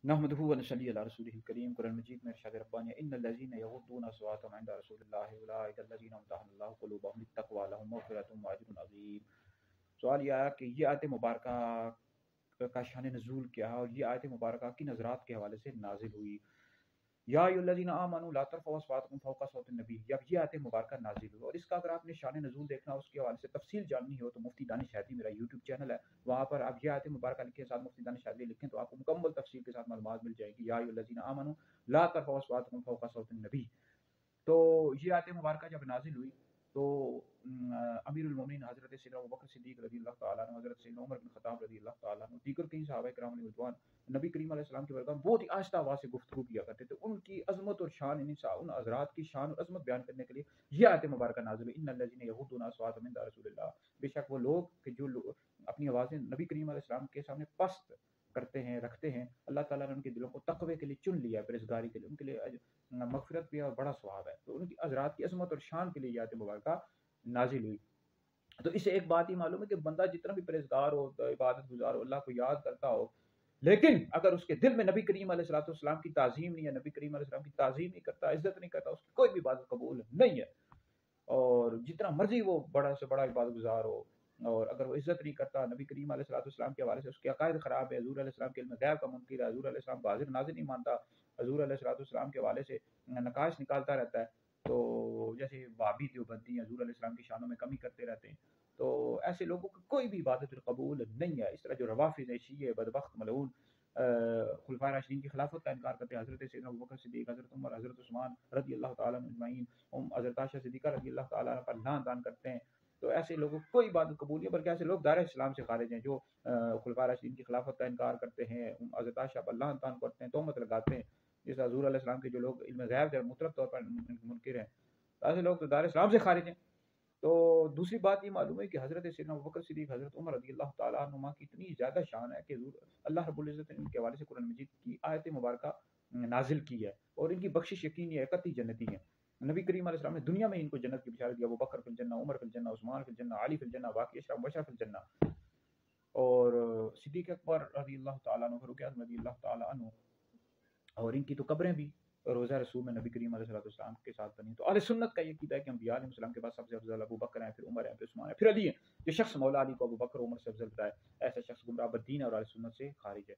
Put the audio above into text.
نحمده و نصلی علی رسولہ الکریم۔ قرآن مجید میں ارشاد ربانی ہے ان الذین یغضون اصواتهم عند رسول اللہ اولئک الذین امتحن اللہ قلوبهم للتقوی لهم مغفرۃ واجر عظیم۔ سوال یہ آیا کہ یہ آیت مبارکہ کا شان نزول کیا ہے، اور یہ آیت مبارکہ کی نظرات کے حوالے سے نازل ہوئی۔ یا ایھا الذین آمنوا لا ترفعوا اصواتکم فوق صوت النبی، جب یہ آیت مبارکہ نازل ہوئی، اور اس کا اگر آپ نے شان نزول دیکھنا، اس کے حوالے سے تفصیل جاننی ہو تو مفتی دانش ہادی میرا یوٹیوب چینل ہے، وہاں پر آپ یہ آیت مبارکہ لکھیں ساتھ مفتی دانش ہادی لکھیں تو آپ کو مکمل تفصیل کے ساتھ معلومات مل جائے گی۔ یا ایھا الذین آمنوا لا ترفعوا اصواتکم فوق صوت النبی۔ تو یہ آیت مبارکہ جب نازل ہوئی تو امیر المومنین حضرت سیدنا ابوبکر صدیق رضی اللہ تعالیٰ عنہ، حضرت سیدنا عمر بن خطاب رضی اللہ تعالیٰ عنہ، دیگر کئی صحابہ کرام علیہ رضوان نبی کریم علیہ السلام کے بارگاہ بہت ہی آہستہ آواز سے گفتگو کیا کرتے تھے، ان کی عظمت اور شان، ان حضرات کی شان اور عظمت بیان کرنے کے لیے یہ آیت مبارکہ نازل ہوئی۔ ان الذین یغضون اصواتهم عند رسول اللہ، بے شک وہ لوگ کہ جو اپنی آوازیں نبی کریم علیہ السلام کے سامنے پست کرتے ہیں، رکھتے ہیں، اللہ تعالیٰ نے ان کے دلوں کو تقوی کے لیے چن لیا ہے، پرہیزگاری کے لیے، ان کے لیے مغفرت بھی ہے اور بڑا ثواب ہے۔ تو ان کی حضرات کی عظمت اور شان کے لیے یہ آیت مبارکہ نازل ہوئی۔ تو اس سے ایک بات ہی معلوم ہے کہ بندہ جتنا بھی پرہیزگار ہو، عبادت گزار ہو، اللہ کو یاد کرتا ہو، لیکن اگر اس کے دل میں نبی کریم علیہ الصلوۃ والسلام کی تعظیم نہیں ہے، نبی کریم علیہ السلام کی تعظیم نہیں کرتا، عزت نہیں کرتا، اس کی کوئی بھی عبادت قبول نہیں ہے۔ اور جتنا مرضی وہ بڑا سے بڑا عبادت گزار ہو، اور اگر وہ عزت نہیں کرتا نبی کریم علیہ الصلوۃ والسلام کے حوالے سے، اس کے عقائد خراب ہے، حضور علیہ السلام کے علم غیب کا منکر ہے، حضور علیہ السلام کو حاضر ناظر نہیں مانتا، حضور علیہ الصلوۃ والسلام کے حوالے سے نقائص نکالتا رہتا ہے، تو جیسے وہابی دیوبندی حضور علیہ السلام کی شانوں میں کمی کرتے رہتے ہیں، تو ایسے لوگوں کو کوئی بھی عبادت قبول نہیں ہے۔ اس طرح جو روافض ہیں، شیعہ بدبخت ملعون خلفائے راشدین کی خلافت کا انکار کرتے ہیں، حضرت سیدنا ابوبکر صدیق، حضرت عمر، حضرت عثمان رضی اللہ تعالیٰ عنہ اجمعین، حضرت عائشہ صدیقہ رضی اللہ تعالیٰ عنہ پر لعن طعن کرتے ہیں، تو ایسے لوگوں کو کوئی عبادت قبول نہیں ہے، بلکہ ایسے لوگ دار اسلام سے خارج ہیں جو خلفائے راشدین کی خلافت کا انکار کرتے ہیں، حضرت عائشہ پر لعن طعن کرتے ہیں، تہمت لگاتے ہیں، جیسے حضور علیہ السلام کے جو لوگ علم غیب کے مطلق طور پر منکر ہیں، ایسے لوگ تو دار اسلام سے خارج ہیں۔ تو دوسری بات یہ معلوم ہے کہ حضرت سیدنا ابوبکر صدیق، حضرت عمر رضی اللہ تعالیٰ عنہما کی اتنی زیادہ شان ہے کہ اللہ رب العزت نے ان کے حوالے سے قرآن مجید کی آیت مبارکہ نازل کی ہے، اور ان کی بخشش یقینی ہے، قطعی جنتی ہیں۔ نبی کریم علیہ السلام نے دنیا میں ان کو جنت کی بشارت دی، ابوبکر فی الجنہ، عمر فی الجنہ، عثمان فی الجنہ، علی فی الجنہ، باقی اشرا مبشرہ فی الجنہ، اور صدیق اکبر رضی اللہ تعالیٰ عنہ، فاروق اعظم رضی اللہ تعالیٰ عنہ، اور ان کی تو قبریں بھی روزہ رسول میں نبی کریم علیہ السلام کے ساتھ بنی۔ تو اہل سنت کا یہ عقیدہ ہے کہ انبیاء علیہ السلام کے بعد سب سے افضل ابو بکر ہیں، پھر عمر ہیں، پھر عثمان ہیں، پھر علی ہیں۔ جو شخص مولا علی کو ابو بکر عمر سے افضل بتائے، ایسا شخص گمراہ بدین ہے اور اہل سنت سے خارج ہے۔